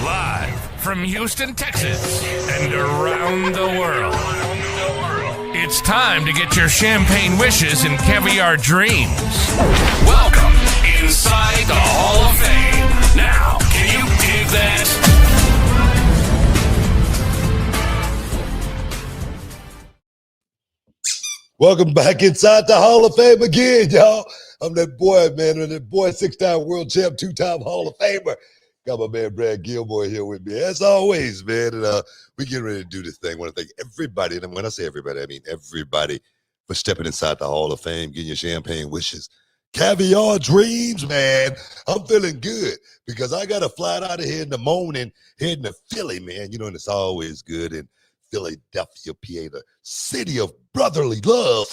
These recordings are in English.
Live from Houston, Texas, and around the world. It's time to get your champagne wishes and caviar dreams. Welcome inside the Hall of Fame. Now, can you dig that? Welcome back inside the Hall of Fame again, y'all. I'm that boy, man. I'm that boy, 6-time world champ, 2-time Hall of Famer. Got my man Brad Gilmore here with me, as always, man. And we getting ready to do this thing. I want to thank everybody, and when I say everybody, I mean everybody, for stepping inside the Hall of Fame, getting your champagne wishes, caviar dreams, man. I'm feeling good because I got a flight out of here in the morning, heading to Philly, man. You know, and it's always good in Philadelphia, PA, the city of brotherly love.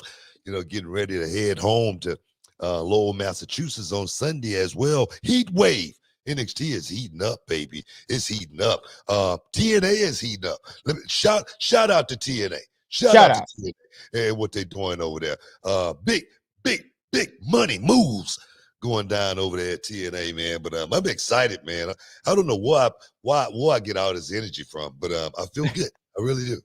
You know, getting ready to head home to Lowell, Massachusetts on Sunday as well. Heat wave. NXT is heating up, baby. It's heating up. TNA is heating up. Let me shout out to TNA. Shout out to TNA and what they're doing over there. Big money moves going down over there at TNA, man. But I'm excited, man. I don't know why I get all this energy from, but I feel good. I really do.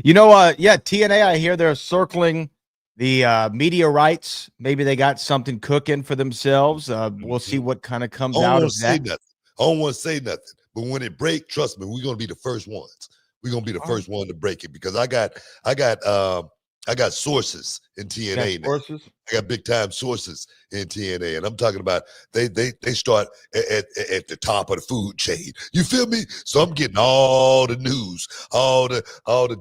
You know, TNA, I hear they're circling the media rights. Maybe they got something cooking for themselves. We'll see what kind of comes out of that. I don't want to say nothing, but when it break, trust me, we're gonna be the first ones. We're gonna be the first one to break it because I got sources in TNA. Sources? I got big time sources in TNA, and I'm talking about they start at the top of the food chain. You feel me? So I'm getting all the news, all the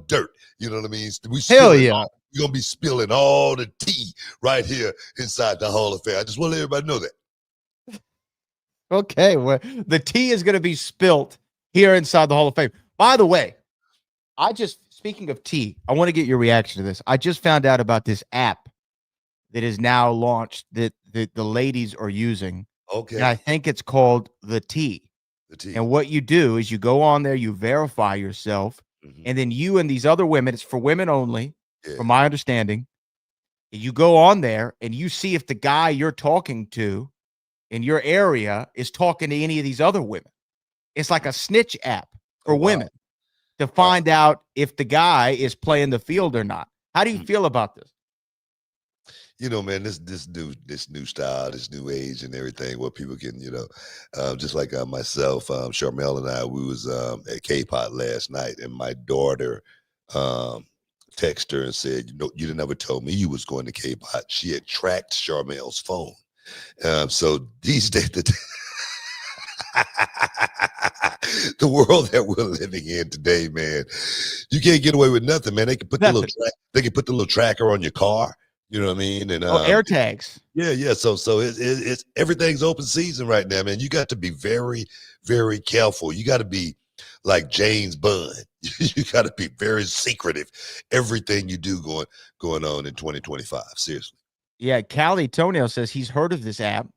dirt. You know what I mean? Hell yeah. We're going to be spilling all the tea right here inside the Hall of Fame. I just want to let everybody know that. Okay, well, the tea is going to be spilt here inside the Hall of Fame. By the way, speaking of tea, I want to get your reaction to this. I just found out about this app that is now launched that the ladies are using. Okay. And I think it's called The Tea. The Tea. And what you do is you go on there, you verify yourself, and then you and these other women, it's for women only. Yeah. From my understanding, you go on there and you see if the guy you're talking to in your area is talking to any of these other women. It's like a snitch app for women to find out if the guy is playing the field or not. How do you feel about this? You know, man, this new style, this new age and everything, where people can, you know, just like myself, Charmel and I, we was at K-Pot last night, and my daughter texted her and said, you know, you didn't ever tell me you was going to K-Pot. She had tracked Charmel's phone. So these days, the world that we're living in today, man, you can't get away with nothing, man. They can put the little tracker on your car. You know what I mean? And air tags. Yeah. So it's everything's open season right now, man. You got to be very, very careful. You got to be like James Bond. You got to be very secretive. Everything you do going on in 2025. Seriously. Yeah, Callie Toenail says he's heard of this app,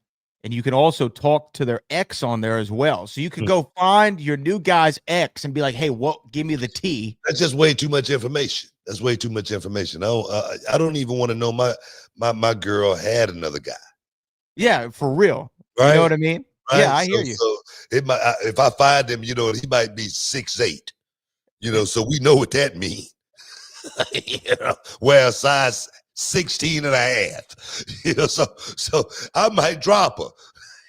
and you can also talk to their ex on there as well. So you can go find your new guy's ex and be like, "Hey, give me the tea." That's just way too much information. That's way too much information. I don't even want to know my girl had another guy. Yeah, for real. Right? You know what I mean? Right? Yeah, I hear you. So it might, if I find him, you know, he might be 6'8". You know, so we know what that means. You know, wear a size 16 and a half. You know, so I might drop her,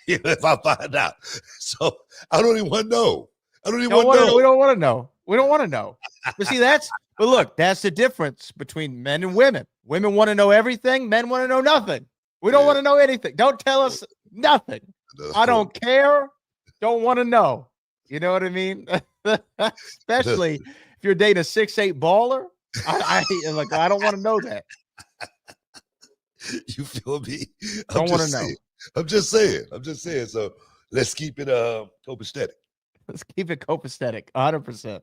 you know, if I find out. So I don't even want to know. I don't even want to know. We don't want to know. We don't want to know. But see, but look, that's the difference between men and women. Women want to know everything. Men want to know nothing. We don't want to know anything. Don't tell us nothing. I don't care. Don't want to know. You know what I mean? Especially if you're dating a 6'8" baller. I don't want to know that. You feel me? Don't want to know. I'm just saying. So let's keep it copacetic. Let's keep it copacetic, 100%.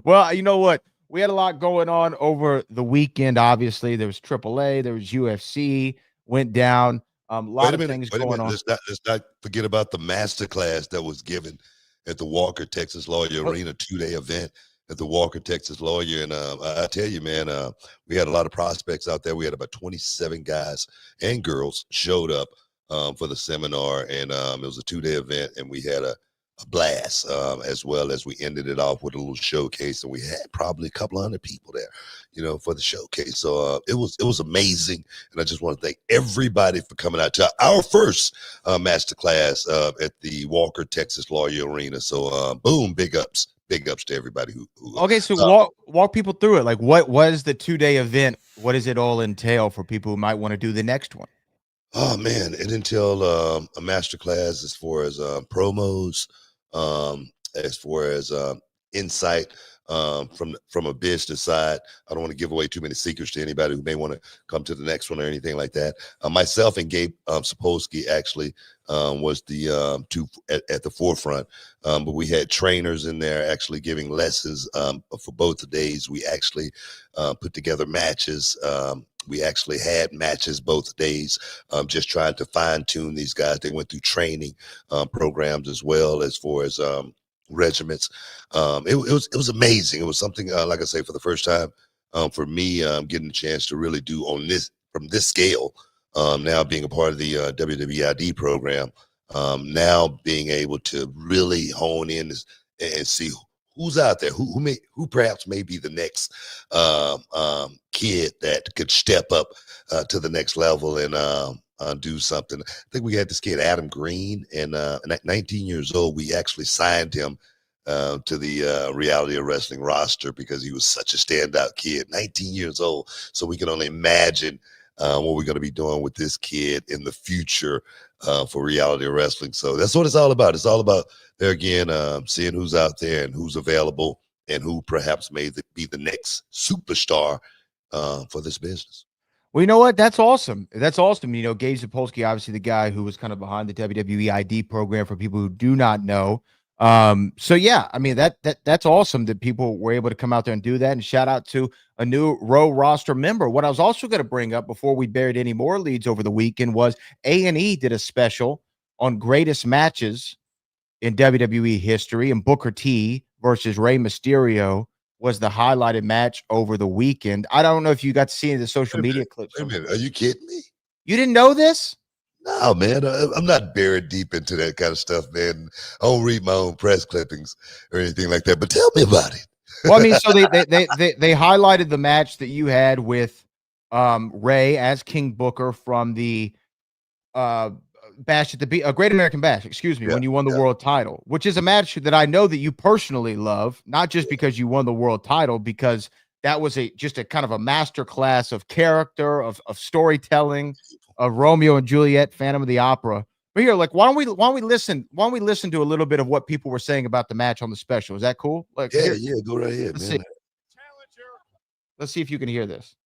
Well, you know what? We had a lot going on over the weekend. Obviously, there was AAA, there was UFC, went down. A lot of things going on. Let's not forget about the masterclass that was given at the Walker Texas Lawyer Arena, 2-day event at the Walker Texas Lawyer. And I tell you, man, we had a lot of prospects out there. We had about 27 guys and girls showed up for the seminar, and it was a 2-day event, and we had a blast, as well as we ended it off with a little showcase, and we had probably a couple hundred people there, for the showcase. So it was amazing, and I just want to thank everybody for coming out to our first masterclass at the Walker, Texas Lawyer Arena. So boom, big ups to everybody who okay, so walk people through it. Like, what was the 2-day event? What does it all entail for people who might want to do the next one? Oh man, it entailed a master class as far as promos, as far as insight from a business side. I don't want to give away too many secrets to anybody who may want to come to the next one or anything like that. Myself and Gabe Sapolsky actually was the two at the forefront, but we had trainers in there actually giving lessons for both the days. We actually put together matches. We actually had matches both days, just trying to fine tune these guys. They went through training programs as well as far as regiments. It was amazing. It was something, like I say, for the first time for me, getting a chance to really do from this scale. Now being a part of the WWE program, now being able to really hone in and see who's out there, who perhaps may be the next kid that could step up to the next level and do something. I think we had this kid, Adam Green, and at 19 years old, we actually signed him to the Reality of Wrestling roster because he was such a standout kid, 19 years old. So we can only imagine what we're going to be doing with this kid in the future for Reality of Wrestling. So that's what it's all about. It's all about, there again, seeing who's out there and who's available and who perhaps may be the next superstar for this business. Well, you know what? That's awesome. That's awesome. Gabe Sapolsky, obviously the guy who was kind of behind the WWE ID program for people who do not know. So yeah, I mean, that's awesome that people were able to come out there and do that. And shout out to a new Row roster member. What I was also going to bring up before we buried any more leads over the weekend was A&E did a special on greatest matches in WWE history, and Booker T versus Rey Mysterio was the highlighted match over the weekend. I don't know if you got to see any of the social media clips. Wait a minute, are you kidding me? You didn't know this? No, man, I'm not buried deep into that kind of stuff, man. I don't read my own press clippings or anything like that, but tell me about it. Well, I mean, so they highlighted the match that you had with Ray as King Booker from the Bash at the Great American Bash, when you won the world title, which is a match that I know that you personally love, not just because you won the world title, because that was just a kind of a master class of character, of storytelling, of Romeo and Juliet, Phantom of the Opera. But here, like, why don't we listen to a little bit of what people were saying about the match on the special? Is that cool? Like, yeah, go right ahead, man. Let's see if you can hear this.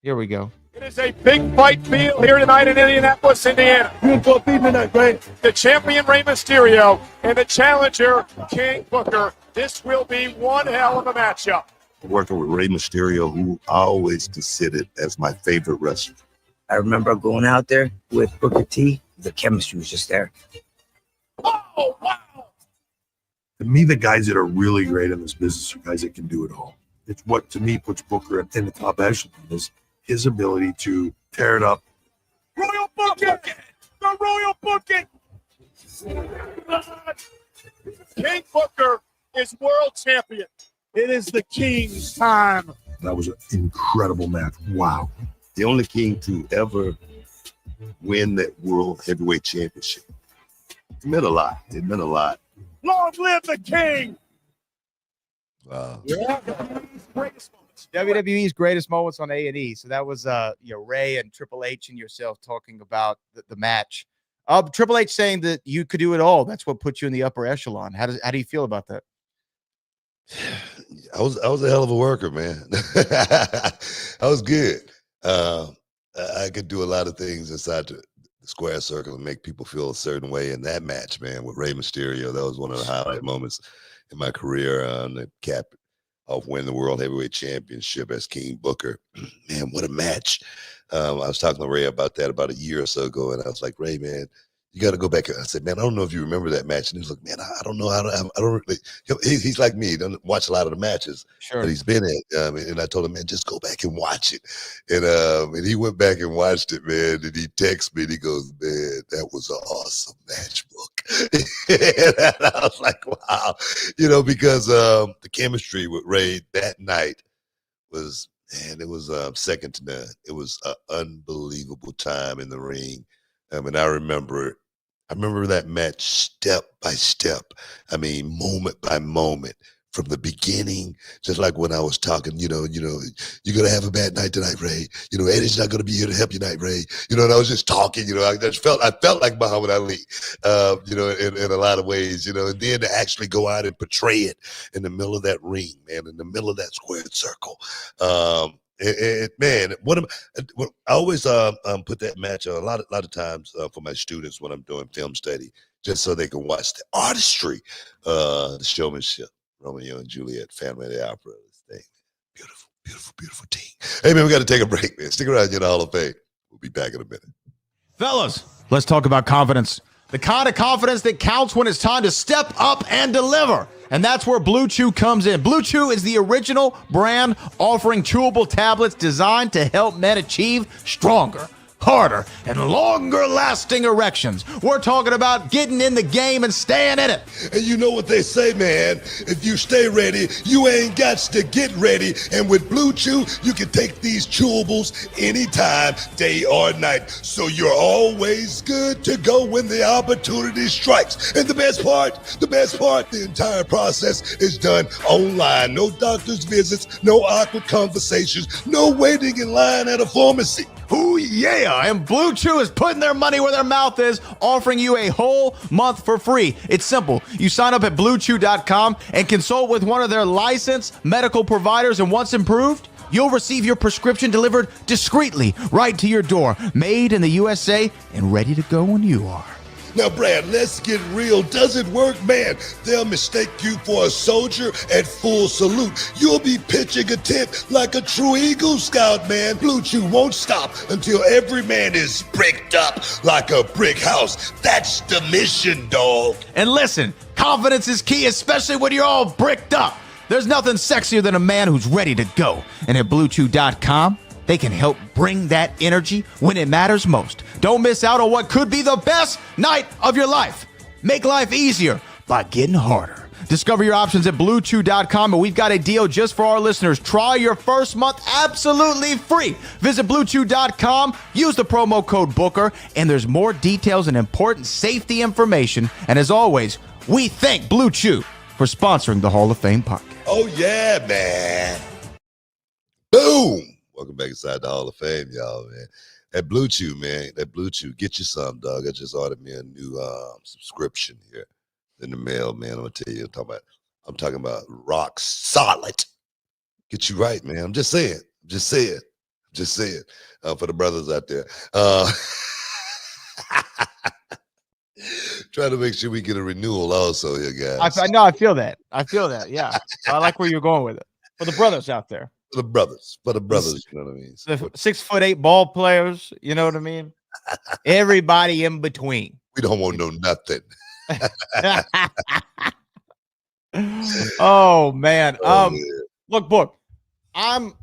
Here we go. It is a big fight field here tonight in Indianapolis, Indiana. The champion Rey Mysterio and the challenger King Booker. This will be one hell of a matchup. Working with Rey Mysterio, who I always considered as my favorite wrestler. I remember going out there with Booker T. The chemistry was just there. Oh, wow! To me, the guys that are really great in this business are guys that can do it all. It's what, to me, puts Booker in the top echelon, is his ability to tear it up. Royal Booking! The Royal Booking! King Booker is world champion. It is the King's time. That was an incredible match. Wow. The only king to ever win that World Heavyweight Championship. It meant a lot. Long live the King! Wow. Yeah. WWE's greatest moments on A&E. So that was Ray and Triple H and yourself talking about the match. Triple H saying that you could do it all. That's what put you in the upper echelon. How do you feel about that? I was a hell of a worker, man. I was good. I could do a lot of things inside the square circle and make people feel a certain way. In that match, man, with Rey Mysterio, that was one of the highlight moments in my career. The cap of winning the World Heavyweight Championship as King Booker. Man, what a match. I was talking to Ray about that about a year or so ago, and I was like, Ray, man, you got to go back. I said, man, I don't know if you remember that match. And he was like, man, I don't know. I don't really. He's like me. He doesn't watch a lot of the matches that he's been in. And I told him, man, just go back and watch it. And he went back and watched it, man. And he texted me and he goes, man, that was an awesome match book. And I was like, wow, because the chemistry with Ray that night was, man, it was second to none. It was an unbelievable time in the ring. And I remember that match step by step. I mean, moment by moment from the beginning, just like when I was talking, you're going to have a bad night tonight, Ray. Eddie's not going to be here to help you tonight, Ray. And I was just talking, I felt like Muhammad Ali, in a lot of ways, and then to actually go out and portray it in the middle of that ring, man, in the middle of that squared circle. Man, I always put that match a lot of times for my students when I'm doing film study, just so they can watch the artistry, the showmanship, Romeo and Juliet, Family of the Opera, this thing. Beautiful, beautiful, beautiful team. Hey, man, we got to take a break, man. Stick around, you're in the Hall of Fame. We'll be back in a minute. Fellas, let's talk about confidence. The kind of confidence that counts when it's time to step up and deliver. And that's where Blue Chew comes in. Blue Chew is the original brand offering chewable tablets designed to help men achieve stronger, harder, and longer-lasting erections. We're talking about getting in the game and staying in it. And you know what they say, man. If you stay ready, you ain't got to get ready. And with Blue Chew, you can take these chewables anytime, day or night. So you're always good to go when the opportunity strikes. And the best part, the entire process is done online. No doctor's visits, no awkward conversations, no waiting in line at a pharmacy. Ooh, yeah. And Blue Chew is putting their money where their mouth is, offering you a whole month for free. It's simple. You sign up at BlueChew.com and consult with one of their licensed medical providers, and once approved, you'll receive your prescription delivered discreetly right to your door, made in the USA and ready to go when you are. Now, Brad, let's get real. Does it work, man? They'll mistake you for a soldier at full salute. You'll be pitching a tent like a true Eagle Scout, man. Blue Chew won't stop until every man is bricked up like a brick house. That's the mission, dog. And listen, confidence is key, especially when you're all bricked up. There's nothing sexier than a man who's ready to go. And at BlueChew.com, they can help bring that energy when it matters most. Don't miss out on what could be the best night of your life. Make life easier by getting harder. Discover your options at BlueChew.com, and we've got a deal just for our listeners. Try your first month absolutely free. Visit BlueChew.com, use the promo code Booker, and there's more details and important safety information. And as always, we thank Blue Chew for sponsoring the Hall of Fame podcast. Oh, yeah, man. Boom. Welcome back inside the Hall of Fame, y'all, man. That Blue Chew, man, get you some, dog. I just ordered me a new subscription here in the mail, man. I'm gonna tell you, I'm talking about rock solid. Get you right, man. I'm just saying. For the brothers out there. Trying to make sure we get a renewal also here, guys. I know, I feel that. Yeah. I like where you're going with it. For the brothers out there. For the brothers, you know what I mean? The 6'8" ball players, you know what I mean? Everybody in between. We don't want no nothing. Oh man. Look, Book, I'm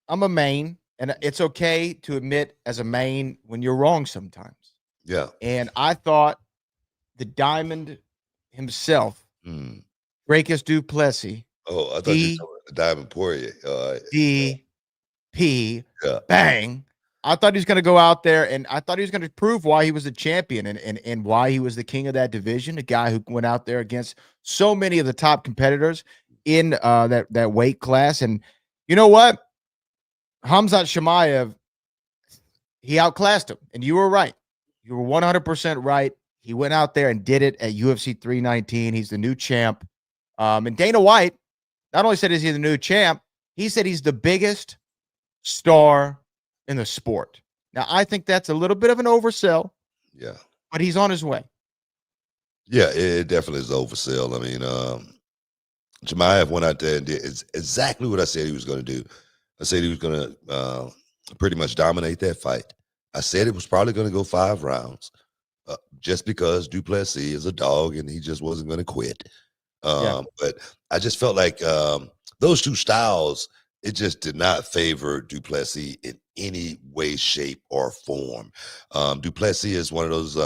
a Maine, and it's okay to admit as a Maine when you're wrong sometimes. Yeah. And I thought the Diamond himself, Dracus du Plessis. Oh, I thought you were talking about the Diamond Poirier. DP, bang. I thought he was going to go out there, and I thought he was going to prove why he was the champion and why he was the king of that division, a guy who went out there against so many of the top competitors in that weight class. And you know what? Khamzat Chimaev, he outclassed him, and you were right. You were 100% right. He went out there and did it at UFC 319. He's the new champ. And Dana White not only said is he the new champ, he said he's the biggest star in the sport. Now, I think that's a little bit of an oversell. Yeah. But he's on his way. Yeah, it definitely is an oversell. I mean, Chimaev went out there and did exactly what I said he was going to do. I said he was going to pretty much dominate that fight. I said it was probably going to go 5 rounds. just because Duplessis is a dog and he just wasn't going to quit. But I just felt like those two styles, it just did not favor Duplessis in any way, shape, or form. Duplessis is one of those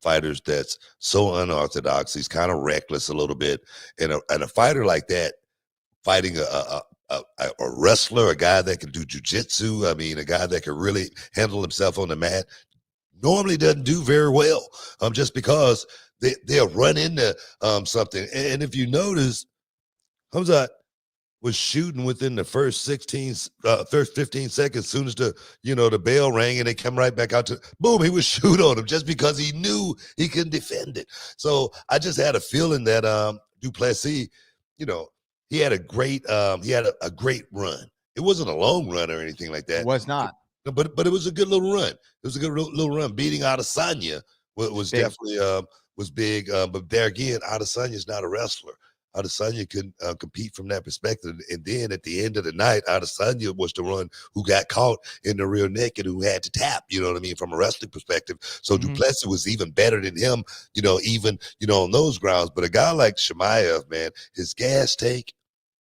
fighters that's so unorthodox. He's kind of reckless a little bit. And a fighter like that, fighting a wrestler, a guy that can do jujitsu, I mean, a guy that can really handle himself on the mat, normally doesn't do very well, just because they'll run into something. And if you notice, Hamzat was shooting within the first 15 seconds. As soon as the bell rang and they come right back out to boom, he would shoot on him just because he knew he couldn't defend it. So I just had a feeling that Duplessis, he had a great run. It wasn't a long run or anything like that. It was not. But it was a good little run. It was a good little run. Beating Adesanya was definitely was big. But there again, Adesanya is not a wrestler. Adesanya couldn't compete from that perspective. And then at the end of the night, Adesanya was the one who got caught in the rear naked, who had to tap, you know what I mean, from a wrestling perspective. So Duplessis was even better than him, even on those grounds. But a guy like Chimaev, man, his gas tank,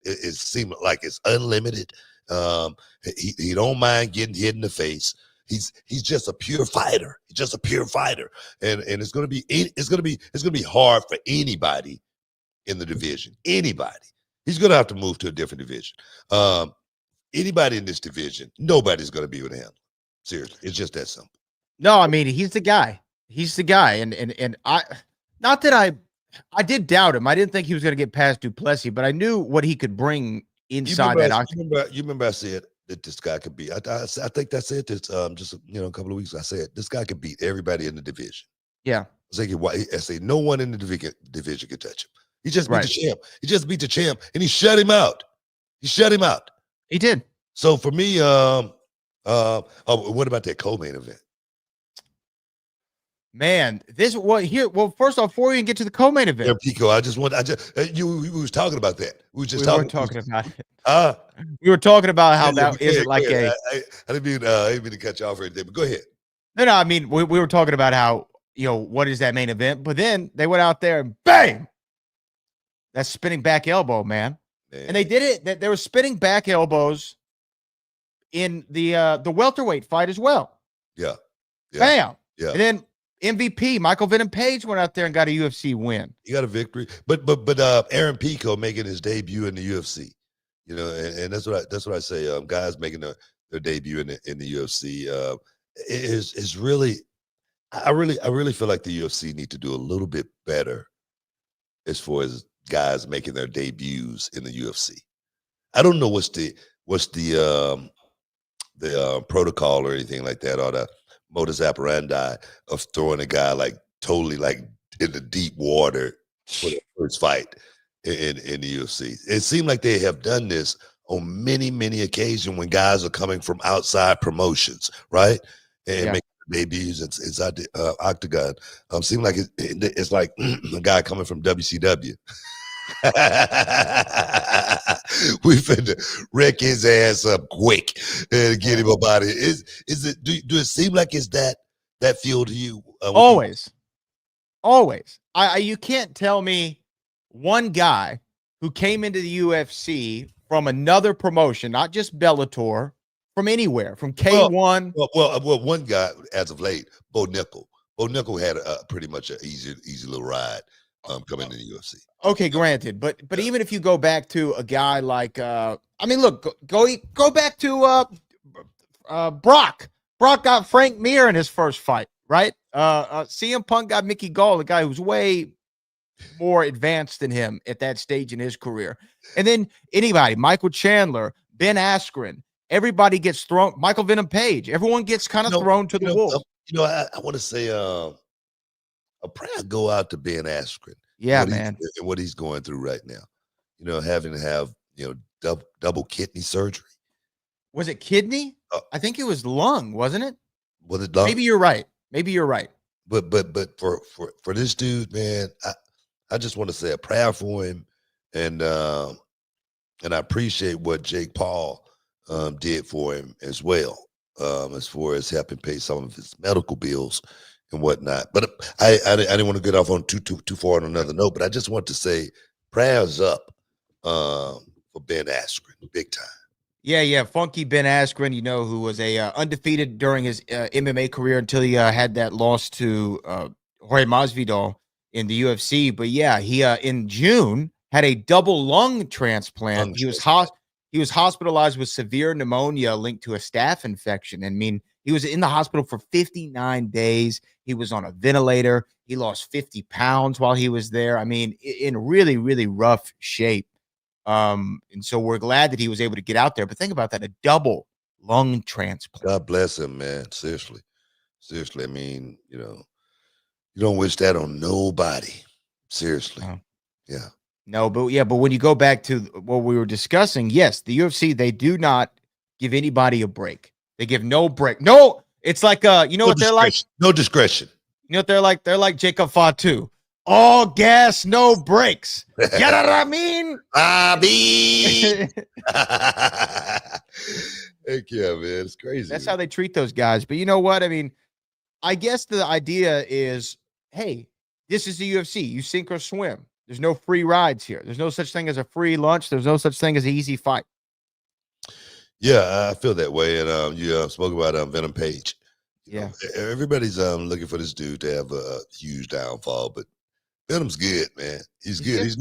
it seemed like it's unlimited. He don't mind getting hit in the face. He's just a pure fighter. He's just a pure fighter. And it's gonna be hard for anybody in the division. Anybody. He's gonna have to move to a different division. Anybody in this division, nobody's gonna be able to handle. Seriously, it's just that simple. No, I mean, he's the guy. He's the guy. And I, not that I did doubt him. I didn't think he was going to get past Duplessis, but I knew what he could bring inside that octagon. You remember I said that this guy could beat. I think that's it. It's just a couple of weeks ago, I said this guy could beat everybody in the division. Yeah. I say no one in the division could touch him. He just beat the champ. He just beat the champ, and he shut him out. He did. So for me, what about that co-main event? Man, well, first off, before we even get to the co-main event, yeah, Pico, we was talking about that. We weren't talking about it. We were talking about how that isn't like I didn't mean to cut you off or anything, but go ahead. No, I mean, we were talking about how, what is that main event? But then they went out there and bang! That spinning back elbow, man. And they did it. They were spinning back elbows in the welterweight fight as well. Yeah. Bam. Yeah. And then MVP Michael Venom Page went out there and got a UFC win. He got a victory, but Aaron Pico making his debut in the UFC, and that's what I say. Guys making their debut in the UFC is really, I really feel like the UFC need to do a little bit better as far as guys making their debuts in the UFC. I don't know what's the protocol or anything like that, or the modus operandi of throwing a guy like totally like in the deep water for the first fight in the UFC. It seemed like they have done this on many, many occasions when guys are coming from outside promotions, right? And making debuts inside the Octagon. Seemed like it's like a guy coming from WCW. We finna wreck his ass up quick and get him up out of here. Do it seem like it's that feel to you? Always. You can't tell me one guy who came into the UFC from another promotion, not just Bellator, from anywhere, from K1. Well, one guy as of late, Bo Nickel. Bo Nickel had pretty much an easy little ride coming into the UFC. Okay, granted, but even if you go back to a guy like look, go back to Brock. Brock got Frank Mir in his first fight, right? CM Punk got Mickey Gall, a guy who's way more advanced than him at that stage in his career. And then anybody, Michael Chandler, Ben Askren, everybody gets thrown. Michael Venom Page, everyone gets kind of thrown to the wolves. I want to say a prayer go out to Ben Askren. Yeah, man. What he's going through right now, having to have, double kidney surgery. Was it kidney? I think it was lung, wasn't it? Was it lung? Maybe you're right. But for this dude, man, I just want to say a prayer for him, and I appreciate what Jake Paul did for him as well, as far as helping pay some of his medical bills and whatnot. But I didn't want to get off on too far on another note, but I just want to say prayers up for Ben Askren, big time. Yeah. Funky Ben Askren, who was undefeated during his MMA career until he had that loss to Jorge Masvidal in the UFC. But yeah, he in June had a double lung transplant. He was hospitalized with severe pneumonia linked to a staph infection. I mean, he was in the hospital for 59 days. He was on a ventilator. He lost 50 pounds while he was there. I mean, in really, really rough shape. And so we're glad that he was able to get out there. But think about that, a double lung transplant. God bless him, man. Seriously. I mean, you don't wish that on nobody. Seriously. Yeah. No, but when you go back to what we were discussing, yes, the UFC, they do not give anybody a break. They give no break. No, it's like what they're like? No discretion. You know what they're like? They're like Jacob Fatu. All gas, no brakes. You know what I mean? Heck yeah, man. It's crazy. That's how they treat those guys. But you know what? I mean, I guess the idea is, hey, this is the UFC. You sink or swim. There's no free rides here. There's no such thing as a free lunch. There's no such thing as an easy fight. Yeah, I feel that way. And you spoke about Venom Page. Yeah. Everybody's looking for this dude to have a huge downfall, but Venom's good, man. He's good. He's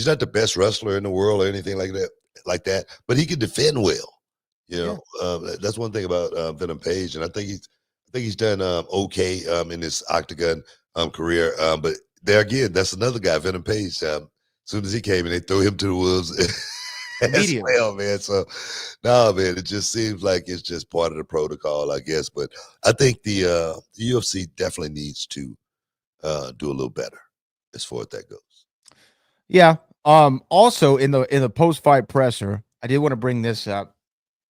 not the best wrestler in the world or anything like that, but he can defend well. That's one thing about Venom Page, and I think he's done okay in his Octagon career. But there again, that's another guy, Venom Page. As soon as he came in, they threw him to the wolves as well, man. So, no, man, it just seems like it's just part of the protocol, I guess. But I think the UFC definitely needs to do a little better as far as that goes. Yeah. Also, in the post-fight presser, I did want to bring this up.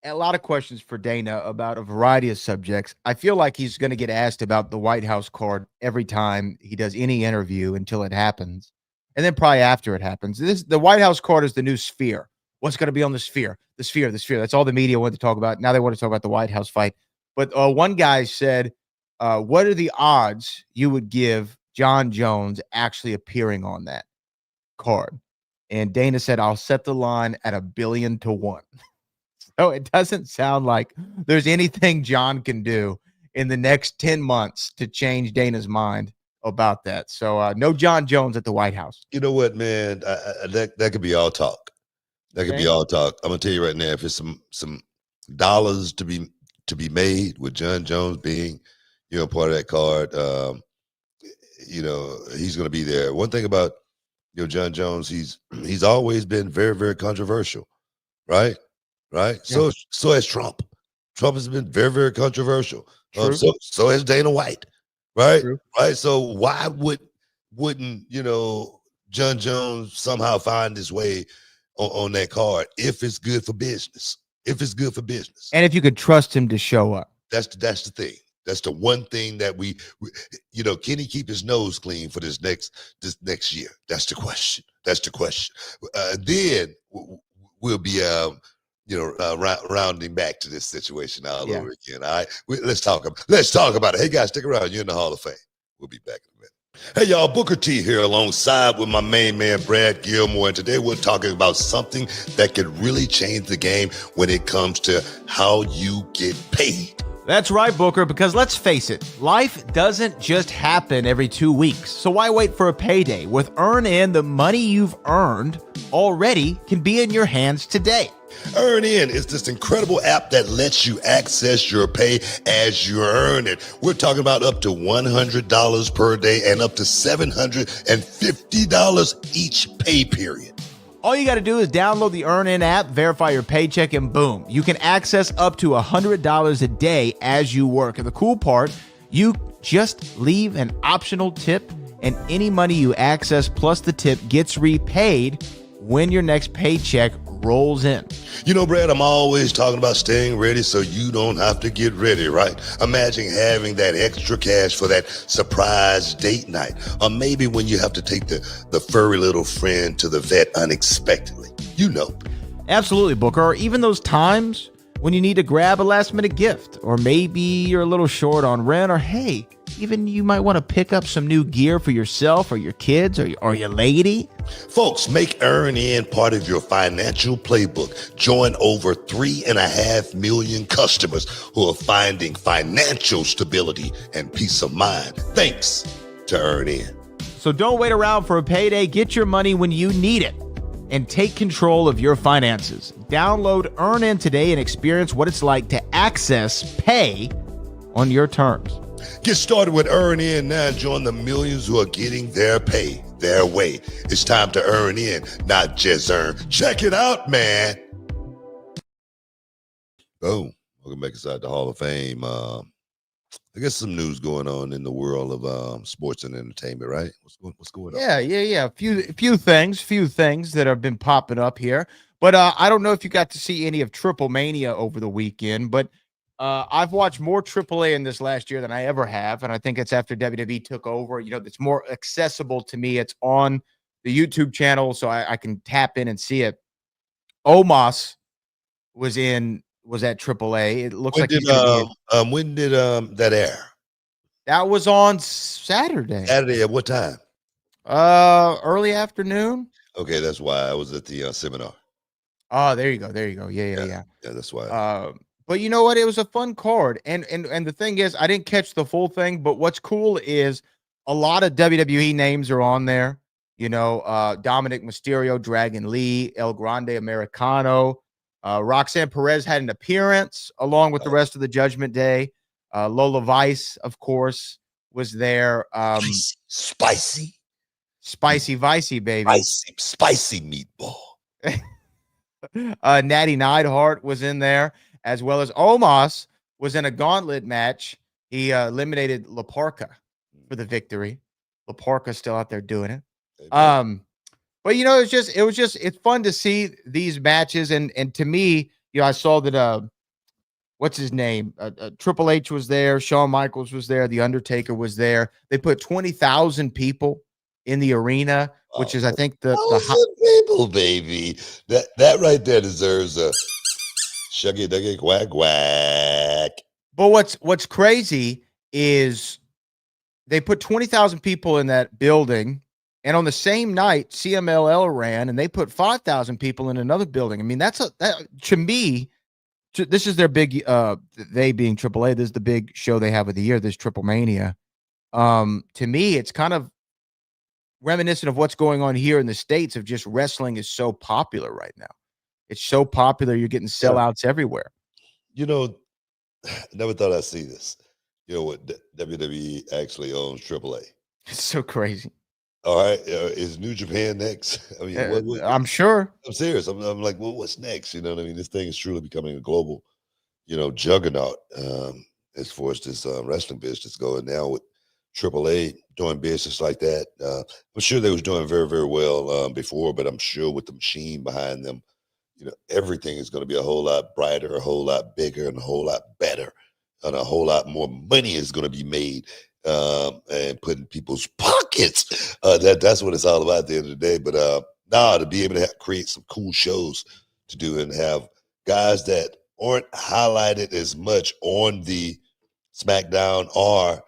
A lot of questions for Dana about a variety of subjects. I feel like he's going to get asked about the White House card every time he does any interview until it happens. And then probably after it happens. The White House card is the new sphere. What's going to be on the sphere? The sphere. That's all the media wanted to talk about. Now they want to talk about the White House fight. But one guy said, what are the odds you would give John Jones actually appearing on that card? And Dana said, I'll set the line at 1,000,000,000 to 1. So it doesn't sound like there's anything John can do in the next 10 months to change Dana's mind about that. So no John Jones at the White House. You know what, man? That could be all talk. That could be all talk. I'm gonna tell you right now, if it's some dollars to be made with John Jones being, part of that card, he's gonna be there. One thing about John Jones, he's always been very, very controversial, right? Right. Yeah. So has Trump. Trump has been very, very controversial. So has Dana White. Right. True. Right. So why wouldn't John Jones somehow find his way on that card if it's good for business? If it's good for business, and if you could trust him to show up, that's the thing. That's the one thing that we can he keep his nose clean for this next year? That's the question. Then we'll be rounding back to this situation all over again. All right, let's talk about it. Hey guys, stick around. You're in the Hall of Fame. We'll be back in a minute. Hey y'all, Booker T here alongside with my main man Brad Gilmore, and today we're talking about something that could really change the game when it comes to how you get paid. That's right, Booker, because let's face it, life doesn't just happen every 2 weeks. So why wait for a payday? With EarnIn, the money you've earned already can be in your hands today. EarnIn is this incredible app that lets you access your pay as you earn it. We're talking about up to $100 per day and up to $750 each pay period. All you got to do is download the EarnIn app, verify your paycheck, and boom, you can access up to $100 a day as you work. And the cool part, you just leave an optional tip, and any money you access plus the tip gets repaid when your next paycheck rolls in. Brad, I'm always talking about staying ready so you don't have to get ready, right? Imagine having that extra cash for that surprise date night, or maybe when you have to take the furry little friend to the vet unexpectedly. Absolutely, Booker. Or even those times when you need to grab a last minute gift, or maybe you're a little short on rent, or hey, even you might want to pick up some new gear for yourself or your kids or your lady. Folks, make EarnIn part of your financial playbook. Join over 3.5 million customers who are finding financial stability and peace of mind thanks to EarnIn. So don't wait around for a payday. Get your money when you need it and take control of your finances. Download EarnIn today and experience what it's like to access pay on your terms. Get started with EarnIn now and join the millions who are getting their pay their way. It's time to earn in, not just earn. Check it out, man. Oh, welcome back inside the Hall of Fame. I guess some news going on in the world of sports and entertainment, right? What's going on? Yeah. A few things that have been popping up here. But I don't know if you got to see any of TripleMania over the weekend, but I've watched more AAA in this last year than I ever have, and I think it's after WWE took over. You know, it's more accessible to me. It's on the YouTube channel, so I can tap in and see it. Omos was at AAA. It looks like when did that air? That was on Saturday. Saturday at what time? Early afternoon. Okay, that's why I was at the seminar. Oh, there you go. Yeah. Yeah, that's why. But you know what? It was a fun card. And the thing is, I didn't catch the full thing, but what's cool is a lot of WWE names are on there. You know, Dominic Mysterio, Dragon Lee, El Grande Americano. Roxanne Perez had an appearance along with the rest of the Judgment Day. Lola Vice, of course, was there. Spicy Vicey, baby. Spicy meatball. Natty Neidhart was in there, as well as Omos was in a gauntlet match. He eliminated La Parka for the victory. La Parka's still out there doing it. But you know, it's fun to see these matches, and to me, you know, I saw that what's his name? Triple H was there, Shawn Michaels was there, The Undertaker was there. They put 20,000 people in the arena, which is, I think, the people, baby. That right there deserves a shuggy duggy quack quack. But what's crazy is they put 20,000 people in that building, and on the same night, CMLL ran, and they put 5,000 people in another building. I mean, that to me, this is their big. They being AAA, this is the big show they have of the year. This TripleMania. To me, it's kind of reminiscent of what's going on here in the States. Of just wrestling is so popular right now. It's so popular. You're getting sellouts everywhere. You know, never thought I'd see this. You know what? WWE actually owns AAA. It's so crazy. All right, is New Japan next? I mean, I'm sure. I'm serious. I'm like, well, what's next? You know what I mean? This thing is truly becoming a global, you know, juggernaut as far as this wrestling business going now with AAA doing business like that. I'm sure they was doing very, very well before, but I'm sure with the machine behind them, you know, everything is going to be a whole lot brighter, a whole lot bigger, and a whole lot better, and a whole lot more money is going to be made. And put in people's pockets. That's what it's all about at the end of the day. But to be able to create some cool shows to do and have guys that aren't highlighted as much on the SmackDown or,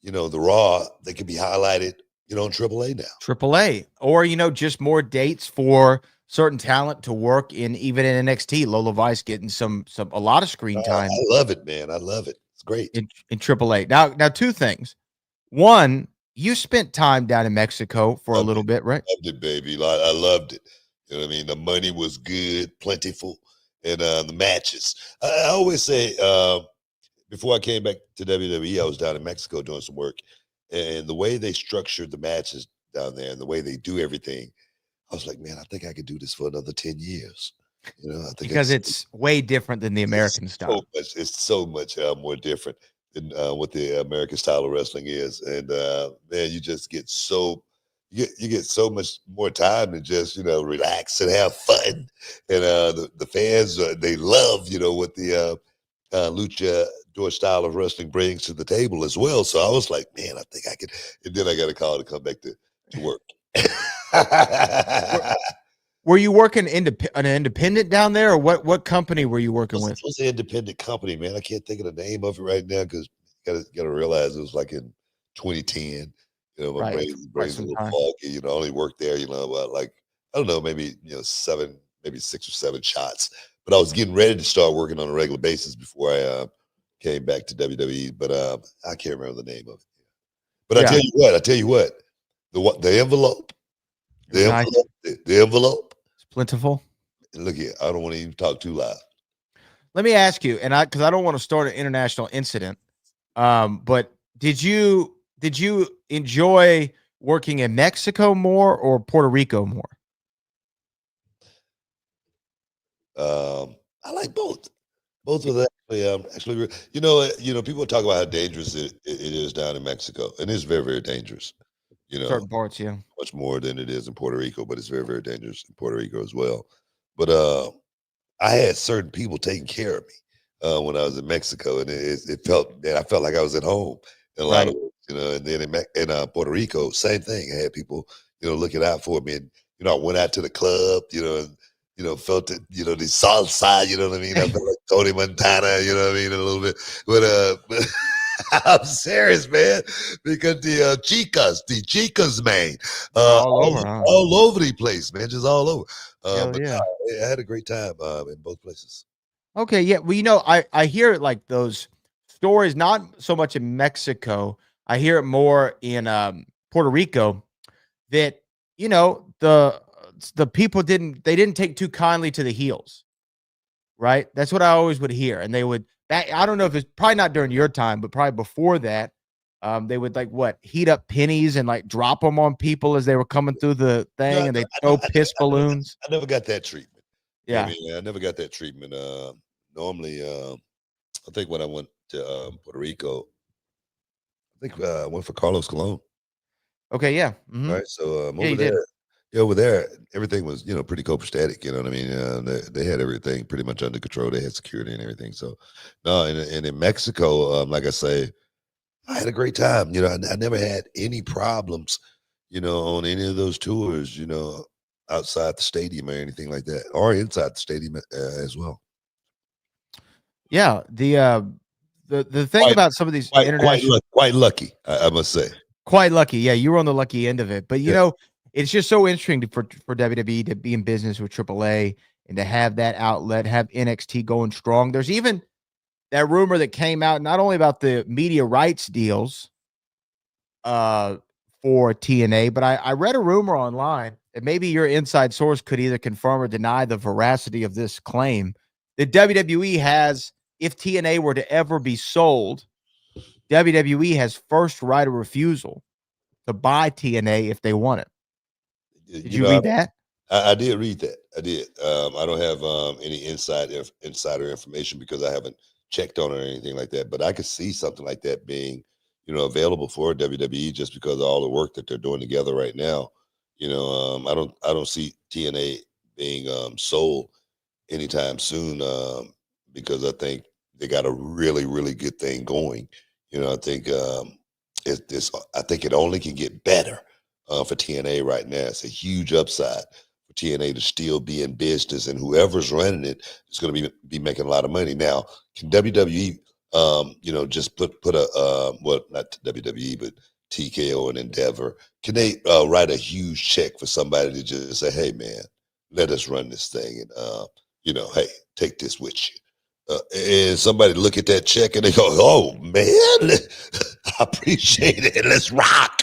you know, the Raw, they can be highlighted, you know, on AAA now. AAA, or, you know, just more dates for certain talent to work in, even in NXT. Lola Vice getting a lot of screen time. I love it, man. I love it. It's great in AAA. Now, two things. One, you spent time down in Mexico for a little bit, right? Loved it, baby. I loved it. You know what I mean? The money was good, plentiful, and the matches. I always say, before I came back to WWE, I was down in Mexico doing some work, and the way they structured the matches down there and the way they do everything, I was like, man, I think I could do this for another 10 years. You know, I think because it's way different than the American style. It's so much more different than what the American style of wrestling is, and man, you just get you get so much more time to just, you know, relax and have fun, and the fans they love, you know, what the lucha style of wrestling brings to the table as well. So I was like, man, I think I could, and then I got a call to come back to work. Were you working an independent down there, or what company were you working with? It was an independent company, man. I can't think of the name of it right now because got to realize it was like in 2010. You know, my Right. brain's a little foggy. You know, I only worked there, you know, like, I don't know, maybe, you know, 6 or 7 shots. But I was getting ready to start working on a regular basis before I came back to WWE. But I can't remember the name of it. But I tell you what, the envelope, Nice. the envelope. It's plentiful. Look here, I don't want to even talk too loud. Let me ask you, and because I don't want to start an international incident, but did you enjoy working in Mexico more or Puerto Rico more? I like both. Both of them actually, you know, people talk about how dangerous it is down in Mexico, and it's very, very dangerous. You know, Certain parts, yeah. much more than it is in Puerto Rico, but it's very, very dangerous in Puerto Rico as well. But I had certain people taking care of me when I was in Mexico, and it felt, man, I felt like I was at home in a lot of ways, you know. And then in Puerto Rico, same thing. I had people, you know, looking out for me, and you know, I went out to the club, you know, and you know, felt it, you know, the salsa, you know what I mean? I felt like Tony Montana, you know what I mean, a little bit. But I'm serious, man, because the chicas, man, all over the place, man, just all over. But yeah. I had a great time in both places. Okay, yeah. Well, you know, I hear like those stories, not so much in Mexico. I hear it more in Puerto Rico, that, you know, the people didn't take too kindly to the heels, right? That's what I always would hear. And they would, I don't know if it's probably not during your time, but probably before that, they would heat up pennies and like drop them on people as they were coming through the thing, and they throw piss balloons. I never got that treatment. Yeah. I mean, I never got that treatment. Normally, I think when I went to Puerto Rico, I think I went for Carlos Colon. Okay, yeah. Mm-hmm. Right. So over there. Yeah, over there, everything was, you know, pretty copacetic. You know what I mean? They had everything pretty much under control. They had security and everything. So, no, and in Mexico, like I say, I had a great time. You know, I never had any problems, you know, on any of those tours, you know, outside the stadium or anything like that, or inside the stadium as well. Yeah, the thing about some of these international, quite lucky, I must say. Quite lucky. Yeah, you were on the lucky end of it. But you know, it's just so interesting for WWE to be in business with AAA and to have that outlet, have NXT going strong. There's even that rumor that came out not only about the media rights deals for TNA, but I read a rumor online that maybe your inside source could either confirm or deny the veracity of this claim that WWE has, if TNA were to ever be sold, WWE has first right of refusal to buy TNA if they want it. Did you read that? I did read that. I did. I don't have any insider information because I haven't checked on it or anything like that. But I could see something like that being, you know, available for WWE just because of all the work that they're doing together right now. You know, I don't see TNA being sold anytime soon because I think they got a really, really good thing going. You know, I think I think it only can get better for TNA right now. It's a huge upside for TNA to still be in business, and whoever's running it is going to be making a lot of money. Now, can WWE, you know, just put a well, not WWE, but TKO and Endeavor, can they write a huge check for somebody to just say, "Hey, man, let us run this thing," and you know, hey, take this with you. And somebody look at that check and they go, "Oh man, I appreciate it. Let's rock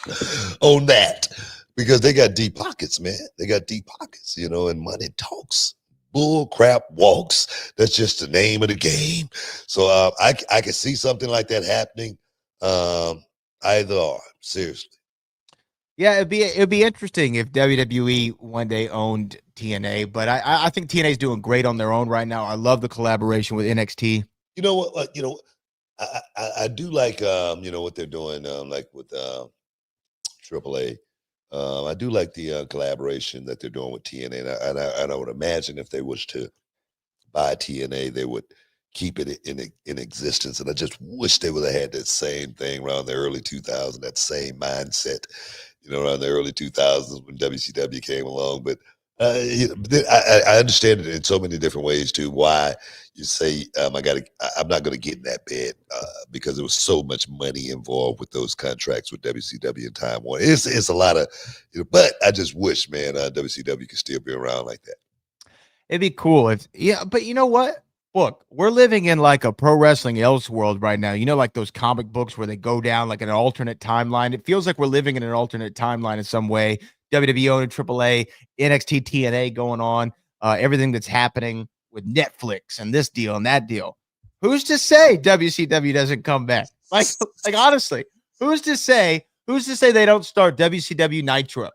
on that," because they got deep pockets, man. They got deep pockets, you know, and money talks. Bull crap walks. That's just the name of the game. So I can see something like that happening. Either or, seriously. Yeah, it'd be interesting if WWE one day owned TNA, but I think TNA is doing great on their own right now. I love the collaboration with NXT. You know what? You know, I do like you know, what they're doing, like with AAA. I do like the collaboration that they're doing with TNA, and I would imagine if they was to buy TNA, they would keep it in existence. And I just wish they would have had that same thing around the early 2000s, that same mindset, you know, around the early 2000s when WCW came along. But you know, I understand it in so many different ways too, why, you say, I'm not going to get in that bed because there was so much money involved with those contracts with WCW and Time Warner. It's a lot of, but I just wish, man, WCW could still be around like that. It'd be cool if, but you know what? Look, we're living in like a pro wrestling Elseworld right now. Like those comic books where they go down like an alternate timeline. It feels like we're living in an alternate timeline in some way. WWE owning AAA, NXT, TNA going on, everything that's happening with Netflix and this deal and that deal. Who's to say WCW doesn't come back? Like honestly, who's to say they don't start WCW Nitro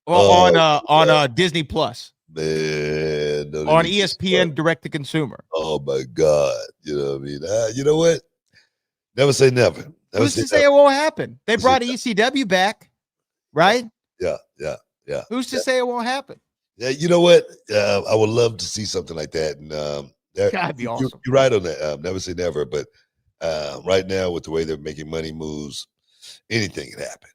on Disney Plus? Man, on ESPN direct to consumer. Oh my God. You know what I mean? You know what? Never say never. Who's to say it won't happen? They brought ECW back, right? Yeah. Who's to say it won't happen? Yeah, you know what? I would love to see something like that. And that'd be awesome. You're right on that. Never say never, but right now with the way they're making money moves, anything can happen.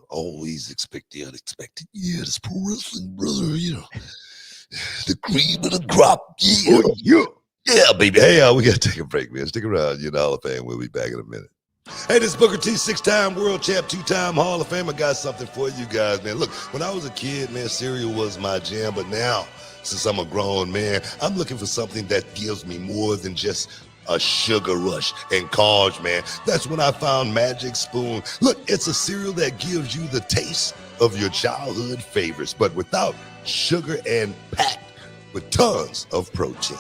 Always expect the unexpected. Yeah, it's pro wrestling, brother. The cream of the crop. Yeah, baby. Hey, we got to take a break, man. Stick around. You're the Hall of Fame. We'll be back in a minute. Hey, this is Booker T, 6-time world champ, 2-time Hall of Fame. I got something for you guys, man. Look, when I was a kid, man, cereal was my jam. But now, since I'm a grown man, I'm looking for something that gives me more than just a sugar rush and carbs, man. That's when I found Magic Spoon. Look, it's a cereal that gives you the taste of your childhood favorites, but without sugar and packed with tons of protein.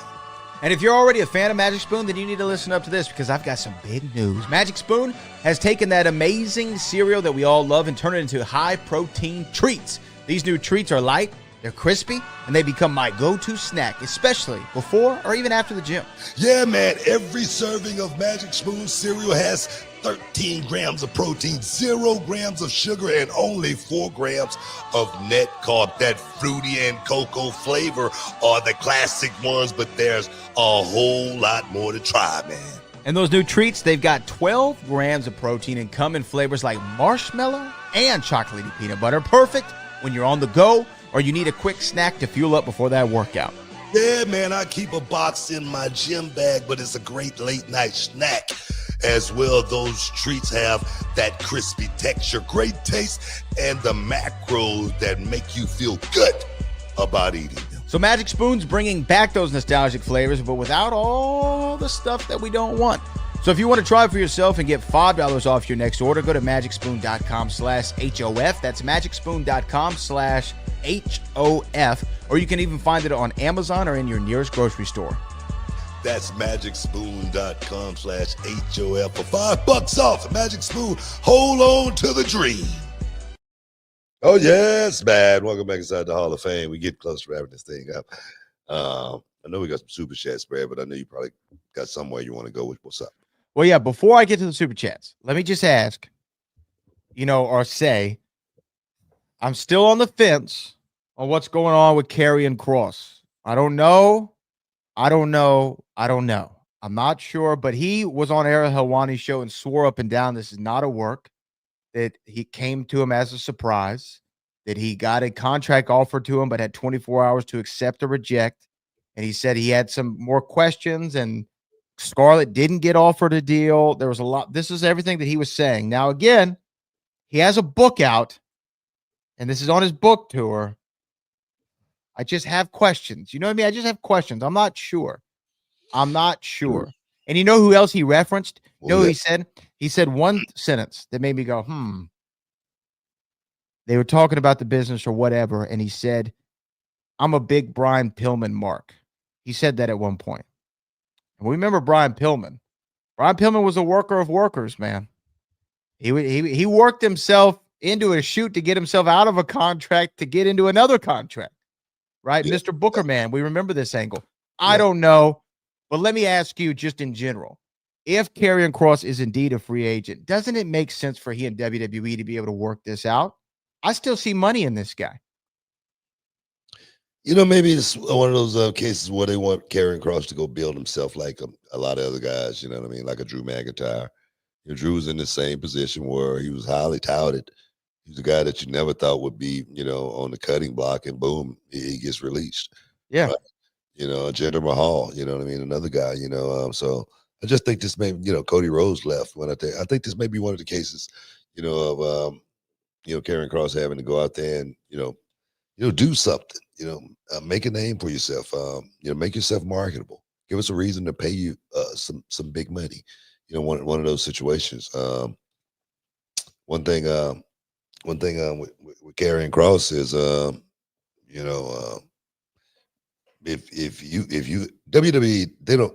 And if you're already a fan of Magic Spoon, then you need to listen up to this because I've got some big news. Magic Spoon has taken that amazing cereal that we all love and turned it into high-protein treats. These new treats are light, they're crispy, and they become my go-to snack, especially before or even after the gym. Yeah, man, every serving of Magic Spoon cereal has 13 grams of protein, 0 grams of sugar, and only 4 grams of net carb. That fruity and cocoa flavor are the classic ones, but there's a whole lot more to try, man. And those new treats, they've got 12 grams of protein and come in flavors like marshmallow and chocolatey peanut butter. Perfect when you're on the go or you need a quick snack to fuel up before that workout. Yeah, man, I keep a box in my gym bag, but it's a great late night snack as well. Those treats have that crispy texture, great taste, and the macros that make you feel good about eating them. So Magic Spoon's bringing back those nostalgic flavors, but without all the stuff that we don't want. So if you want to try it for yourself and get $5 off your next order, go to magicspoon.com/HOF. That's magicspoon.com/HOF. Or you can even find it on Amazon or in your nearest grocery store. That's magicspoon.com/HOF for $5 off. Magic Spoon, hold on to the dream. Oh, yes, man. Welcome back inside the Hall of Fame. We get close to wrapping this thing up. I know we got some super chats, Brad, but I know you probably got somewhere you want to go with. What's up? Well, yeah, before I get to the super chats, let me just ask, or say, I'm still on the fence on what's going on with Karrion Kross. I don't know. I'm not sure, but he was on Ariel Helwani's show and swore up and down this is not a work, that he came to him as a surprise, that he got a contract offered to him but had 24 hours to accept or reject. And he said he had some more questions and Scarlett didn't get offered a deal. There was a lot. This is everything that he was saying. Now, again, he has a book out, and this is on his book tour. I just have questions. You know what I mean? I just have questions. I'm not sure. And you know who else he referenced? He said? He said one sentence that made me go, They were talking about the business or whatever, and he said, I'm a big Brian Pillman mark. He said that at one point. And we remember Brian Pillman. Brian Pillman was a worker of workers, man. He worked himself into a shoot to get himself out of a contract to get into another contract, right? Yeah. Mr. Booker, man, we remember this angle. I don't know, but let me ask you just in general. If Karrion Kross is indeed a free agent, doesn't it make sense for he and WWE to be able to work this out? I still see money in this guy. Maybe it's one of those cases where they want Karrion Kross to go build himself like a lot of other guys, you know what I mean? Like a Drew McIntyre. Drew's in the same position where he was highly touted. He's a guy that you never thought would be, on the cutting block, and boom, he gets released. Yeah. Right? Jinder Mahal, you know what I mean? Another guy, so I just think this may, Cody Rhodes left when I think this may be one of the cases, of Karrion Kross having to go out there and, do something, make a name for yourself, make yourself marketable. Give us a reason to pay you some big money. One of those situations. One thing with Karrion Kross is if you WWE, they don't,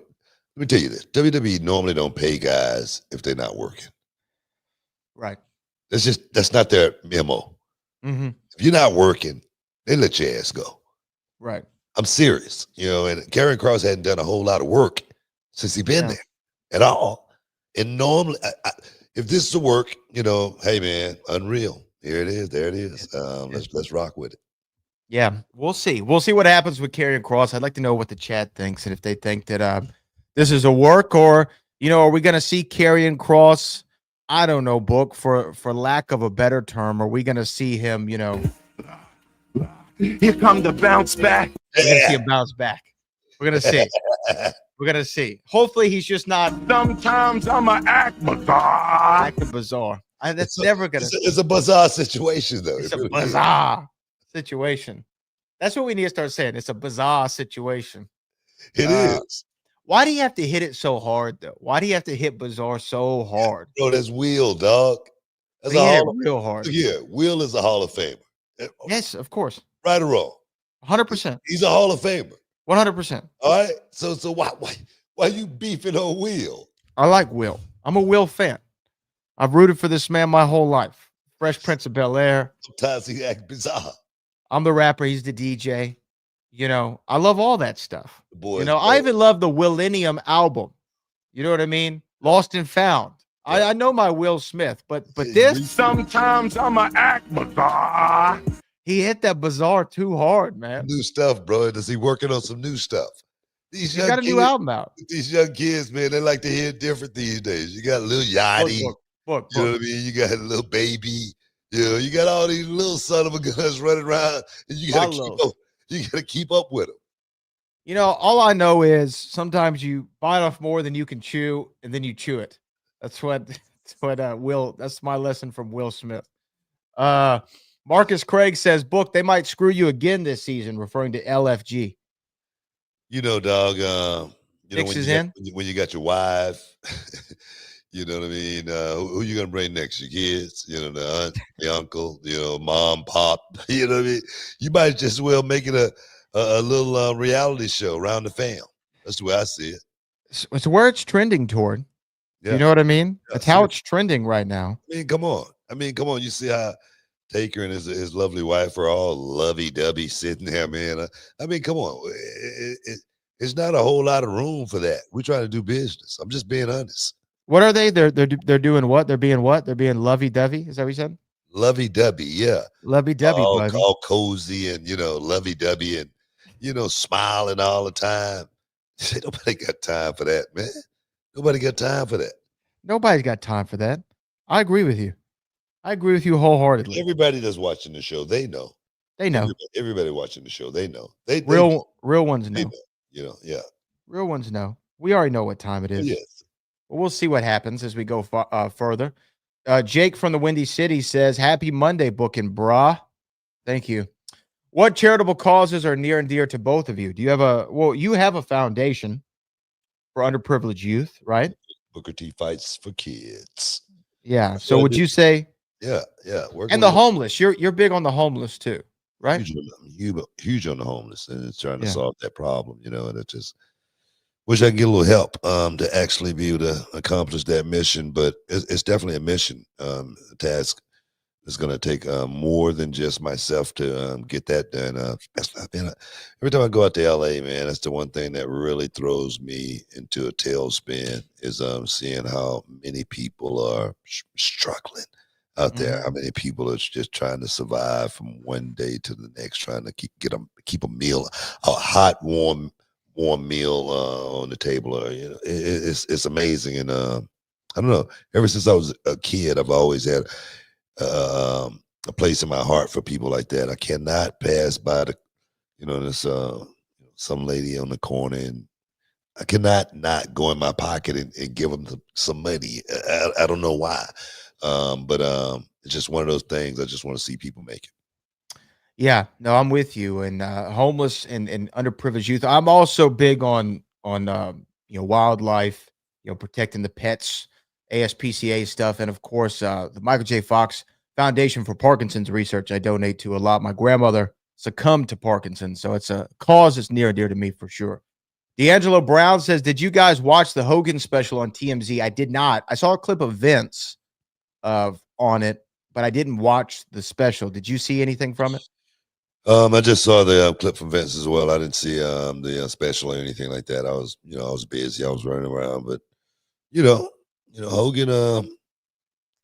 let me tell you this, WWE normally don't pay guys if they're not working. Right. That's not their MO. Mm-hmm. If you're not working, they let your ass go. Right. I'm serious, and Karrion Kross hadn't done a whole lot of work since he's been there at all. And normally, if this is the work, hey man, unreal. Here it is. There it is. Let's rock with it. Yeah, we'll see. We'll see what happens with Karrion Kross. I'd like to know what the chat thinks and if they think that this is a work or, are we going to see Karrion Kross? I don't know, Book, for lack of a better term. Are we going to see him, Here come the bounce back. We're going to see him bounce back. We're going to see. We're going to see. Hopefully he's just not. Sometimes I'm an act bizarre. Acting bizarre. That's never going to. It's a bizarre situation, though. It's a bizarre situation. That's what we need to start saying. It's a bizarre situation. It is. Why do you have to hit it so hard, though? Why do you have to hit bizarre so hard? Bro, that's Will, dog. That's real hard. Yeah, Will is a Hall of Famer. Yes, of course. Right or wrong? 100%. He's a Hall of Famer. 100%. All right. So why you beefing on Will? I like Will. I'm a Will fan. I've rooted for this man my whole life. Fresh Prince of Bel-Air. Sometimes he act bizarre. I'm the rapper. He's the DJ. I love all that stuff. Boy, I even love the Willennium album. You know what I mean? Lost and Found. Yeah. I know my Will Smith, but this. Sometimes I'm an act bizarre. He hit that bizarre too hard, man. New stuff, bro. Is he working on some new stuff? He's got a new album out. These young kids, man, they like to hear different these days. You got Lil Yachty. You know what I mean? You got a little baby. You got all these little son of a guns running around, and you got to keep up with them. All I know is sometimes you bite off more than you can chew, and then you chew it. That's what Will. That's my lesson from Will Smith. Marcus Craig says, Book, they might screw you again this season, referring to LFG. Dog. When you got your wife, you know what I mean? Who you gonna bring next? Your kids, the aunt, the uncle, mom, pop, you know what I mean? You might just well make it a little reality show around the fam. That's the way I see it. It's where it's trending toward. Yeah. You know what I mean? That's how it's trending right now. Come on. You see how Taker and his lovely wife are all lovey-dovey sitting there, man. Come on. It's not a whole lot of room for that. We're trying to do business. I'm just being honest. What are they? They're doing what? They're being what? They're being lovey-dovey? Is that what you said? Lovey-dovey, yeah. Lovey-dovey, buddy. All cozy and, lovey-dovey and, smiling all the time. Nobody got time for that, man. Nobody got time for that. Nobody's got time for that. I agree with you. I agree with you wholeheartedly. Everybody that's watching the show, they know. They know. Everybody watching the show, they know. Real ones know. Yeah. Real ones know. We already know what time it is. Yes. Well, we'll see what happens as we go further. Jake from the Windy City says, happy Monday booking, brah. Thank you. What charitable causes are near and dear to both of you? Do you have you have a foundation for underprivileged youth, right? Booker T Fights for Kids. Yeah. So would you say? Yeah. And the homeless. You're big on the homeless too, right? Huge on the homeless, and it's trying to solve that problem, and it just wish I could get a little help to actually be able to accomplish that mission. But it's definitely a mission task. It's going to take more than just myself to get that done. Every time I go out to LA, man, that's the one thing that really throws me into a tailspin is seeing how many people are struggling out there. How many people are just trying to survive from one day to the next, trying to keep a meal, a hot, warm meal on the table. It's amazing. And I don't know, ever since I was a kid, I've always had a place in my heart for people like that. I cannot pass by this some lady on the corner, and I cannot not go in my pocket and give them some money. I don't know why, but it's just one of those things. I just want to see people make it. Yeah, no, I'm with you. And homeless and underprivileged youth. I'm also big on wildlife, protecting the pets, ASPCA stuff, and of course the Michael J. Fox Foundation for Parkinson's Research. I donate to a lot. My grandmother succumbed to Parkinson's, so it's a cause that's near and dear to me for sure. D'Angelo Brown says, "Did you guys watch the Hogan special on TMZ?" I did not. I saw a clip of Vince on it, but I didn't watch the special. Did you see anything from it? I just saw the clip from Vince as well. I didn't see the special or anything like that. I was busy. I was running around, but Hogan. A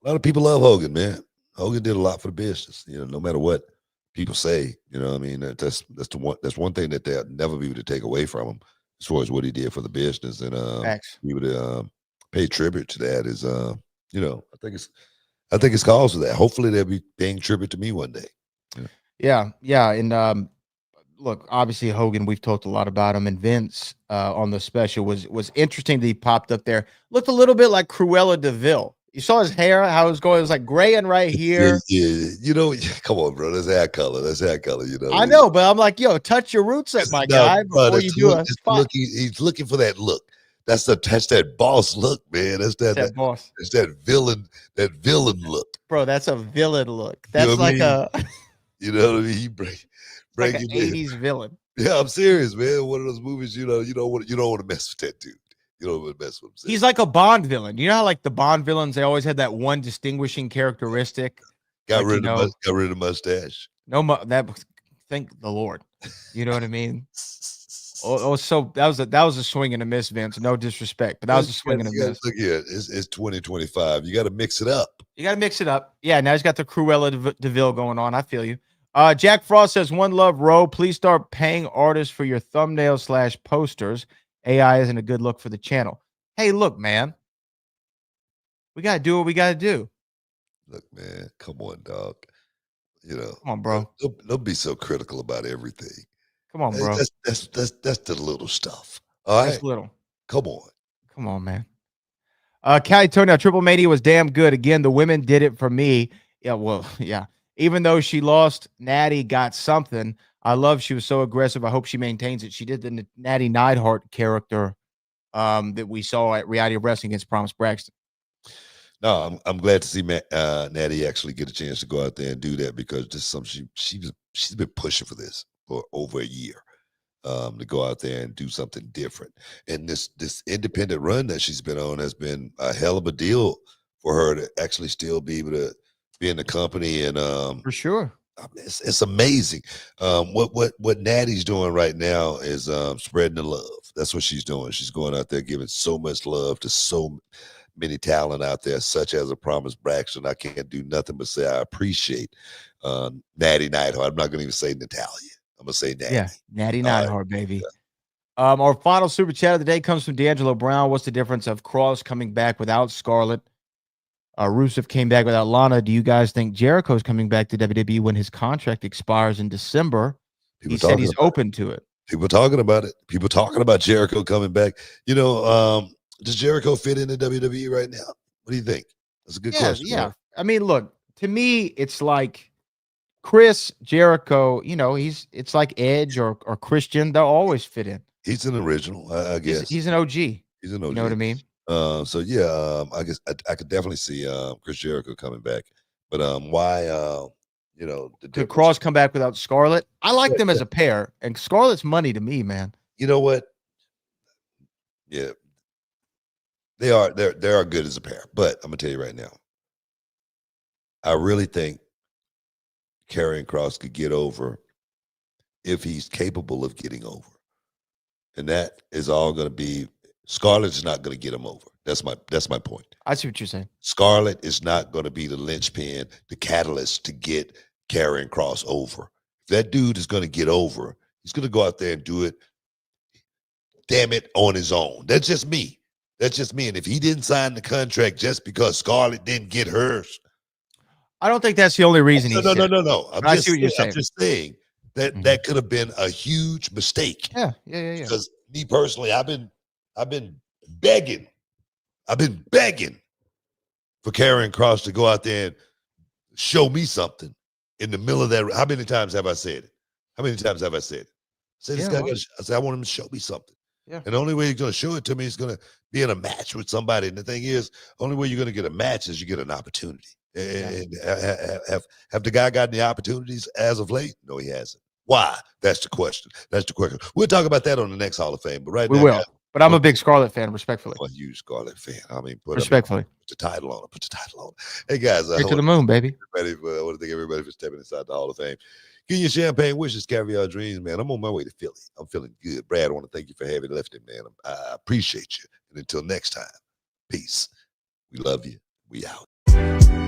lot of people love Hogan, man. Hogan did a lot for the business. No matter what people say, I mean, that's one thing that they'll never be able to take away from him as far as what he did for the business, and we would pay tribute to that. Is I think it's cause for that. Hopefully, they'll be paying tribute to me one day. Yeah. And look, obviously Hogan, we've talked a lot about him, and Vince on the special was interesting that he popped up there. Looked a little bit like Cruella DeVille. You saw his hair, how it was going. It was like graying right here. Yeah. Come on, bro. That's hair color. I know, but I'm like, touch your roots up, my guy, before you do a spot. He's looking for that look. That's that boss look, man. That's that boss. That's that villain look. Bro, that's a villain look. That's you know what I mean? He break like an 80s villain. Yeah, I'm serious, man. One of those movies, you don't want to mess with that dude. You don't want to mess with him. He's like a Bond villain. You know how like the Bond villains, they always had that one distinguishing characteristic. Got rid of the mustache. Thank the Lord. You know what I mean? So that was a swing and a miss, Vince. No disrespect, but that was a swing and a miss. Look here, it's 2025. You got to mix it up. Yeah, now he's got the Cruella DeVille going on. I feel you. Jack Frost says, "One love, Ro. Please start paying artists for your thumbnails / posters. AI isn't a good look for the channel." Hey, look, man. We got to do what we got to do. Look, man. Come on, dog. Come on, bro. Don't be so critical about everything. Come on, bro. That's the little stuff. All right. That's little. Come on, man. Callie Turner, TripleMania was damn good. Again, the women did it for me. Yeah, well, yeah. Even though she lost, Natty got something. I love she was so aggressive. I hope she maintains it. She did the Natty Neidhart character that we saw at Reality Wrestling against Promise Braxton. No, I'm glad to see Natty actually get a chance to go out there and do that, because this is something she's been pushing for this for over a year, to go out there and do something different. And this independent run that she's been on has been a hell of a deal for her to actually still be able to be in the company. And for sure, it's amazing. What Natty's doing right now is spreading the love. That's what she's doing. She's going out there giving so much love to so many talent out there, such as a Promise Braxton. I can't do nothing but say I appreciate Natty Neidhart. I'm not going to even say Natalia. I'm going to say Natty. Yeah, Natty Neidhart, baby. Yeah. Our final super chat of the day comes from D'Angelo Brown. What's the difference of Kross coming back without Scarlett? Rusev came back without Lana. Do you guys think Jericho's coming back to WWE when his contract expires in December? He said he's open to it. People talking about it. People talking about Jericho coming back. Does Jericho fit into WWE right now? What do you think? That's a good question. Yeah. Right? I mean, look, to me, it's like Chris Jericho, it's like Edge or Christian. They'll always fit in. He's an original, I guess. He's an OG. He's an OG. You know what I mean? I guess I could definitely see Chris Jericho coming back. But why, Could Kross come back without Scarlett? I like them as a pair, and Scarlett's money to me, man. You know what? Yeah. They are good as a pair, but I'm gonna tell you right now, I really think Karrion Kross could get over if he's capable of getting over, and that is all going to be. Scarlett's not going to get him over. That's my point. I see what you're saying. Scarlett is not going to be the linchpin, the catalyst to get Karrion Kross over. If that dude is going to get over, he's going to go out there and do it. Damn it, on his own. That's just me. And if he didn't sign the contract just because Scarlett didn't get hers, I don't think that's the only reason. No. I see what you're saying. I'm just saying That could have been a huge mistake. Yeah. Because me personally, I've been begging for Karrion Kross to go out there and show me something in the middle of that. How many times have I said it? Say this guy. I said I want him to show me something. Yeah. And the only way he's going to show it to me is going to be in a match with somebody. And the thing is, only way you're going to get a match is you get an opportunity. And have the guy gotten the opportunities as of late? No, he hasn't. Why? That's the question. We'll talk about that on the next Hall of Fame. But right now, we will. But I'm a big Scarlett fan, respectfully. I'm a huge Scarlett fan. I mean, respectfully. Put the title on it. Hey, guys. Straight to the moon, baby. I want to thank everybody for stepping inside the Hall of Fame. Give your champagne wishes, caviar dreams, man. I'm on my way to Philly. I'm feeling good. Brad, I want to thank you for having lifting, man. I appreciate you. And until next time, peace. We love you. We out.